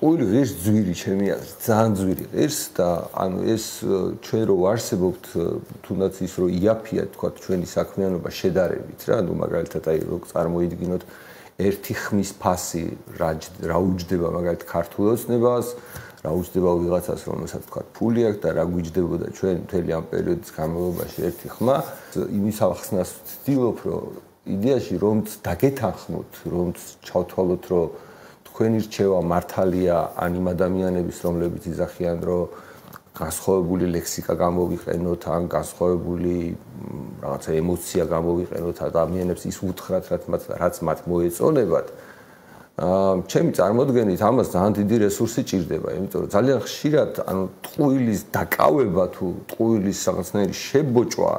ტყუილი ღირს ძვირი ჩემი აზრით, ძალიან ძვირი ღირს და ანუ ეს ჩვენ რო ვარსებობთ თუნდაც ის რო იაფია თქვა ჩვენი საქმიანობა შედარებით რა, ანუ მაგალითად აი რო წარმოიდგინოთ ერთი ხმის ფასი რა უჯდება მაგალითად ქართულ ოცნებას, რა უჯდება ვიღაცას რომელსაც თქვა ფული აქვს და რა გვიჯდებოდა ჩვენ მთელი ამ პერიოდის განმავლობაში ერთი ხმა, იმის ახსნას ვცდილობ რომ იდეაში რომც დაგეთანხმოთ, რომც ჩავთვალოთ რომ თქვენი რჩევა მართალია ან იმ ადამიანების რომლებიც იძახიან რომ განსხვავებული ლექსიკა გამოვიყენოთ ან განსხვავებული რაღაცა ემოცია გამოვიყენოთ ადამიანებს ის უთხრათ რაც მათ მოეწონებათ ჩემი წარმოდგენით ამას ძალიან დიდი რესურსი ჭირდება იმიტომ რომ ძალიან ხშირად ანუ ტყუილის დაკავება თუ ტყუილის რაღაცნაირი შებოჭვა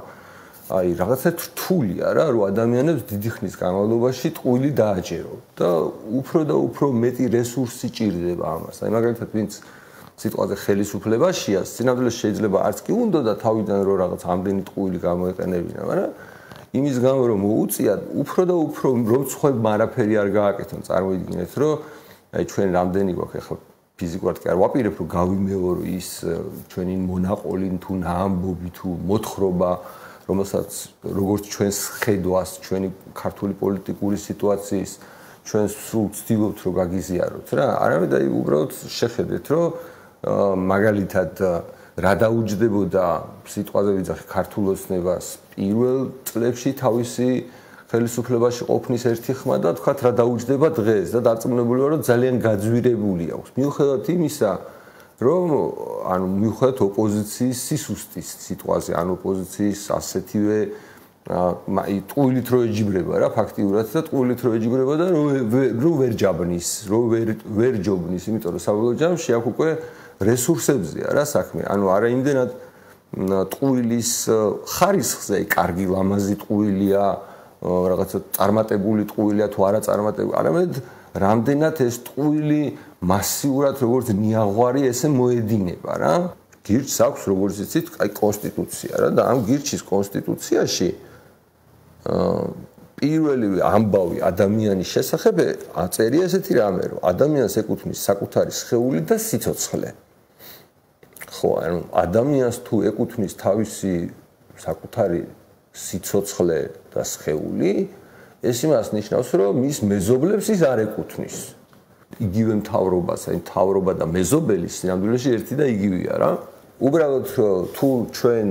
აი რაღაცა რთულია რა რომ ადამიანებს დიდი ხნის განმავლობაში ტყუილი დააჯერო და უფრო მეტი რესურსი ჭირდება ამას. აი მაგალითად ვინც სიტყვაზე ხელისუფლებაშია, სინამდვილეს შეიძლება არც კი უნდა და თავიდან რომ რაღაც ამდენი ტყუილი გამოეყენებინა, მაგრამ იმის გამო რომ მოუწიათ, უფრო და უფრო რომ სხვებმა არაფერი არ გააკეთონ, წარმოიდგინეთ რომ აი ჩვენ რამდენი გვაქვს ახლა ფიზიკურად კი არ ვაპირებ რომ გავიმეორო ის ჩვენი მონაყოლი თუ ნაამბობი თუ მოთხრობა რომელსაც როგორც ჩვენს ხედვას, ჩვენი ქართული პოლიტიკური სიტუაციის ჩვენ სულ ვცდილობთ რომ გაგიზიაროთ რა. არამედ აი უბრალოდ შეხედეთ რომ მაგალითად რა დაუჯდებოდა სიტყვაზე ვიძახი ქართულ ოცნებას პირველ წლებში თავისი ხელისუფლებაში ყოფნის ერთი ხმა და თქვათ რა დაუჯდება დღეს და დარწმუნებული ვარ რომ ძალიან გაძვირებული აქვს. მიუხედავად იმისა რომ ანუ მიუხედავად ოპოზიციის სისუსტის სიტყვაზე ან ოპოზიციის ასეთივე ტყუილით რო ეჯიბრება რა ფაქტიურად და ტყუილით რო ეჯიბრება და რო ვერ ჯაბნის, რო ვერ ჯობნის, იმიტომ რომ საბოლოო ჯამში აქ უკვე რესურსებზეა რა საქმე. ანუ არა იმდენად ტყუილის ხარისხზე, კარგი ლამაზი ტყუილია, რაღაცა წარმატებული ტყუილია თუ არა წარმატებული, არამედ რამდენად ეს ტყუილი მასიურად როგორც ნიაღვარი ესე მოედინება რა. გირჩს აქვს როგორც იცით, აი კონსტიტუცია რა და ამ გირჩის კონსტიტუციაში პირველი ამბავი ადამიანის შესახებ აწერია ესეთი რამე რომ ადამიანს ეკუთვნის საკუთარი სხეული და სიცოცხლე. ხო, ანუ ადამიანს თუ ეკუთვნის თავისი საკუთარი სიცოცხლე და სხეული, ეს იმას ნიშნავს, რომ მის მეზობლებს ის არ ეკუთვნის. იგივე მთავრობას, აი მთავრობა და მეზობელი სინამდვილეში ერთი და იგივეა რა. უბრალოდ თუ ჩვენ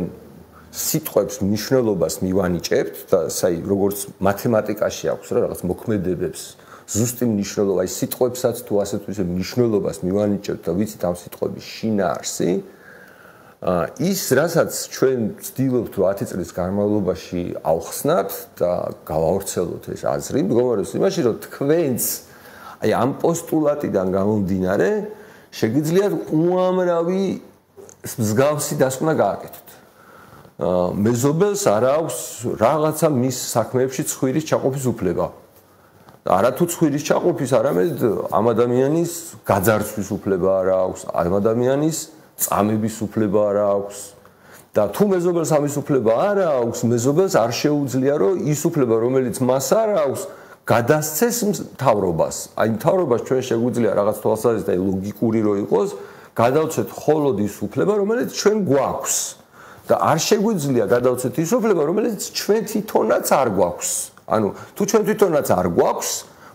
სიტყვებს მნიშვნელობას მივანიჭებთ და აი როგორც მათემატიკაში აქვს რა რაღაც მოქმედებებს ზუსტი მნიშვნელობა, აი სიტყვებსაც თუ ასეთ ვისე მნიშვნელობას მივანიჭებთ და ვიცით ამ სიტყვების შინაარსი, ის რასაც ჩვენ ვცდილობთ რომ 10 წლის განმავლობაში ავხსნათ და გავავრცელოთ ეს აზრი, მდგომარეობს იმაში რომ თქვენც აი ამ პოსტულატიდან გამომდინარე შეგიძლიათ უამრავი მსგავსი დასკვნა გააკეთოთ. მეზობელს არ აქვს რაღაცა მის საქმეებში ცხვირის ჩაყოფის უფლება. არა თუ ცხვირის ჩაყოფის, არამედ ამ ადამიანის გაძარცვის უფლება არ აქვს, ამ ადამიანის წამების უფლება არ აქვს. და თუ მეზობელს ამის უფლება არ აქვს, მეზობელს არ შეუძლია რომ ის უფლება, რომელიც მას არ აქვს, გადასცეს მთავრობას. აი მთავრობას ჩვენ შეგვიძლია რაღაც თვალსაზრისით აი ლოგიკური რო იყოს, გადავცეთ მხოლოდ ის უფლება, რომელიც ჩვენ გვაქვს. და არ შეგვიძლია გადავცეთ ის უფლება, რომელიც ჩვენ თვითონაც არ გვაქვს. ანუ თუ ჩვენ თვითონაც არ გვაქვს,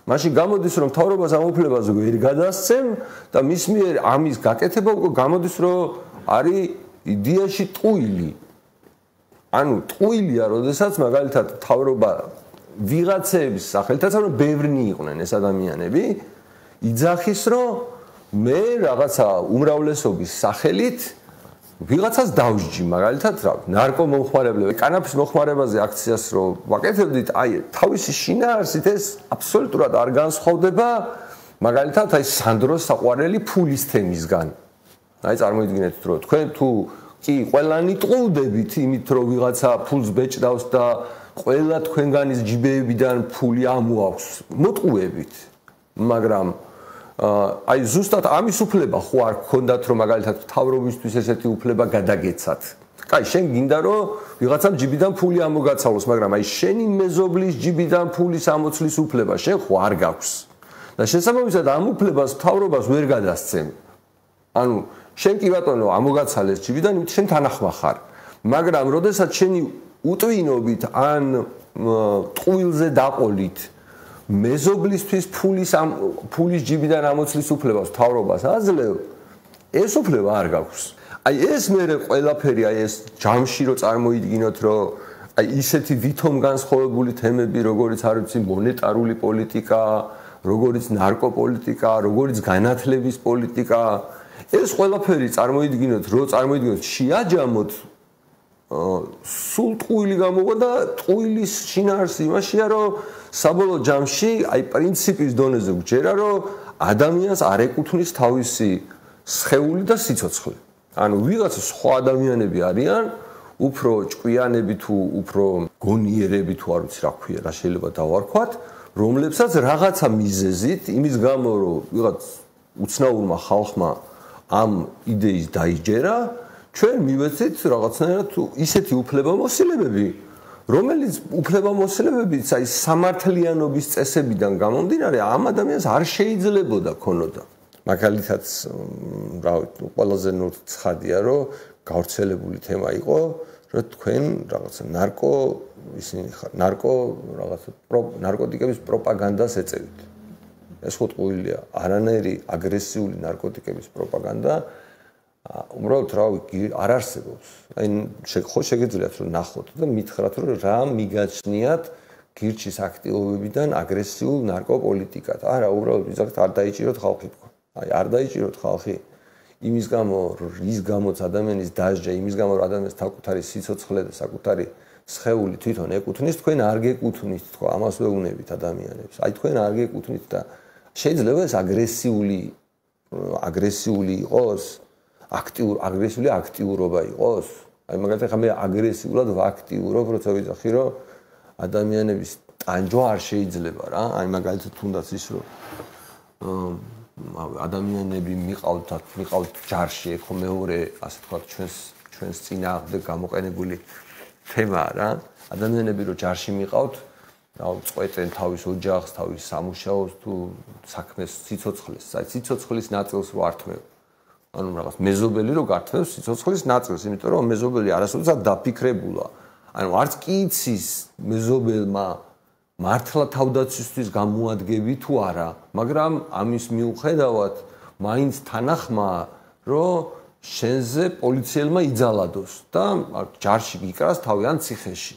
მაშინ გამოდის რომ მთავრობას ამ უფლებაზე ვერ გადასცემ და მის მიერ ამის გაკეთება უკვე გამოდის რომ არის იდეაში ტყუილი. ანუ ტყუილია, როდესაც მაგალითად მთავრობა ვიღაცების სახელითაც რომ ბევრნი იყვნენ ეს ადამიანები, იძახის რომ მე რაღაცა უმრავლესობის სახელით ვიღაცას დავსჯი, მაგალითად რა, ნარკომომხმარებლები, კანაფის მოხმარებაზე აქციას რო ვაკეთებდით, აი თავისი შინაარსით ეს აბსოლუტურად არ განსხვავდება მაგალითად აი სანდროს საყვარელი ფულის თემისგან. აი წარმოიდგინეთ რომ თქვენ თუ კი ყველანი ტყუილდებით იმით რომ ვიღაცა ფულს ბეჭდავს და ყველა თქვენგანის ჯიბეებიდან ფული ამოაქვს, მოტყუებით. მაგრამ აი ზუსტად ამის უფლება ხო არ გქონდათ რომ მაგალითად მთავრობისთვის ესეთი უფლება გადაგეცათ. კაი, შენ გინდა რომ ვიღაცამ ჯიბიდან ფული ამოგაცავლოს, მაგრამ აი შენი მეზობლის ჯიბიდან ფულის ამოცლის უფლება შენ ხო არ გაქვს. და შესაბამისად ამ უფლებას მთავრობას ვერ გადასცემ. ანუ შენ კი ბატონო ამოგაცალეს ჯიბიდან, იმიტომ შენ თანახმა ხარ. მაგრამ როდესაც შენი უტვინობით ან ტყუილზე დაყოლით მეზობლისთვის ფულის ჯიბიდან ამოცლის უფლებას მთავრობას აძლევ, ეს უფლება არ გაქვს. აი ეს მერე ყველაფერი, აი ეს ჯამში რო წარმოიდგინოთ, რომ აი ისეთი ვითომ განსხვავებული თემები, როგორიც არ ვიცი, მონეტარული პოლიტიკა, როგორიც ნარკოპოლიტიკა, როგორიც განათლების პოლიტიკა, ეს ყველაფერი წარმოიდგინოთ, შეაჯამოთ, სულ ტყუილი გამოვა და ტყუილის შინაარსი იმაშია, რომ საბოლოო ჯამში აი პრინციპის დონეზე გვჯერა, რომ ადამიანს არ ეკუთვნის თავისი სხეული და სიცოცხლე. ანუ ვიღაცა სხვა ადამიანები არიან, უფრო ჭკვიანები თუ უფრო გონიერები თუ არ ვიცი რა ქვია, რა შეიძლება დავარქვათ, რომლებსაც რაღაცა მიზეზით, იმის გამო რომ ვიღაც უცნაურმა ხალხმა ამ იდეის დაიჯერა, ჩვენ მივეცით რაღაცნაირად ისეთი უფლებამოსილებები, რომელიც უფლებამოსილებებიც აი სამართლიანობის წესებიდან გამომდინარე ამ ადამიანს არ შეიძლებოდა ქონოდა. მაგალითად, რა ვიცი, ყველაზე ცხადია, რომ გავრცელებული თემა იყო, რომ თქვენ რაღაცა ნარკოტიკების პროპაგანდას ეწევით. ეს ხო ტყუილია, არანაირი აგრესიული ნარკოტიკების პროპაგანდა უბრალოდ არ არსებობს. აი ხო შეგეძლიათ რომ ნახოთ და მითხრათ რომ რა მიგაჩნიათ გირჩის აქტივობებიდან აგრესიულ ნარკოპოლიტიკად. არა, უბრალოდ ვიზახეთ არ დაიჭიროთ ხალხი თქვა. აი არ დაიჭიროთ ხალხი იმის გამო, რის გამოც ადამიანის დასჯა, იმის გამო რომ ადამიანს საკუთარი სიცოცხლე და საკუთარი სხეული თვითონ ეკუთვნის, თქვენ არ გეკუთვნით თქვა, ამას ვეუბნებით ადამიანებს. აი თქვენ არ გეკუთვნით და შეიძლება ეს აგრესიული იყოს, აგრესიული აქტიურობა იყოს. აი მაგალითად ხა მე აგრესიულად ვაქტიურობ, როცა ვიძახი რომ ადამიანების ტანჯვა არ შეიძლება რა. აი მაგალითად თუნდაც ის რომ ადამიანები მიყავთ ჯარში, ეხო მეორე, ასე ვთქვათ, ჩვენს წინააღმდეგ გამოყენებული თემაა რა. ადამიანები რომ ჯარში მიყავთ, წყვეტენ თავის ოჯახს, თავის სამუშაოს თუ საქმეს, სიცოცხლეს, სიცოცხლის ნაწილს რო ართმევ. ანუ რაღაც მეზობელი რო გართმევს სიცოცხლის ნაწილს, იმიტომ რომ მეზობელი არასოდეს დაფიქრებულა. ანუ არც კი იცის მეზობელმა მართლა თავდაცვისთვის გამოადგები თუ არა, მაგრამ ამის მიუხედავად მაინც თანახმა, რომ შენზე პოლიციელმა იძალადოს და ჯარში გიკრას თავი ან ციხეში.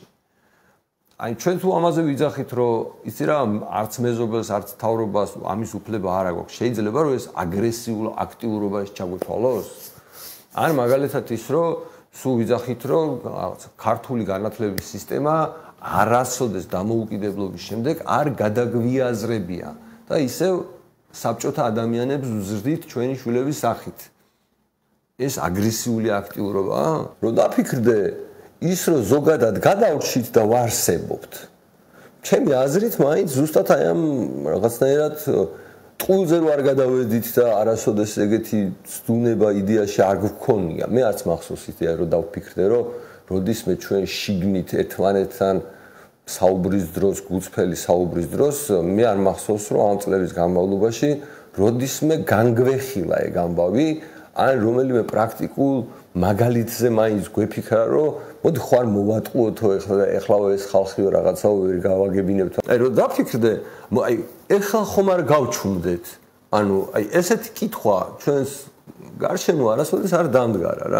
აი ჩვენ თუ ამაზე ვიძახით, რომ იცი რა, არც მეზობელს, არც თავრობას ამის უფლება არ აქვს. შეიძლება რომ ეს აგრესიულ აქტიურობაში ჩაგვეთვალოს? ან მაგალითად ის, რომ სულ ვიძახით, რომ ქართული განათლების სისტემა არასოდეს დამოუკიდებლობის შემდეგ არ გადაგვიაზრებია და ისევ საბჭოთა ადამიანებს ვზრდით ჩვენი შვილების სახით. ეს აგრესიული აქტიურობაა? რომ დაფიქრდე ის რომ ზოგადად გადავრჩით და ვარსებობთ. ჩემი აზრით მაინც ზუსტად აი ამ რაღაცნაირად ტყუილზე რო არ გადავედით და არასოდეს ეგეთი ცდუნება იდეაში არ გვქონია. მე არც მახსოვს იდეა რომ დავფიქრდე რომ როდისმე ჩვენ შიგნით ერთმანეთთან საუბრის დროს, გულწრფელი საუბრის დროს, მე არ მახსოვს რომ ამ წლების განმავლობაში როდისმე განგვეხილა ეგ ამბავი, ან რომელიმე პრაქტიკულ მაგალითზე მაინც გვეფიქრა რომ მოდი ხო არ მოვატყუოთო ეხლა ეს ხალხიო რაღაცაო ვერ გავაგებინებთ. აი რომ დაფიქრდე, აი ეხლა ხომ არ გავჩუმდეთ. ანუ აი ესეთი კითხვა ჩვენს გარშემო არასოდეს არ დამდგარა რა.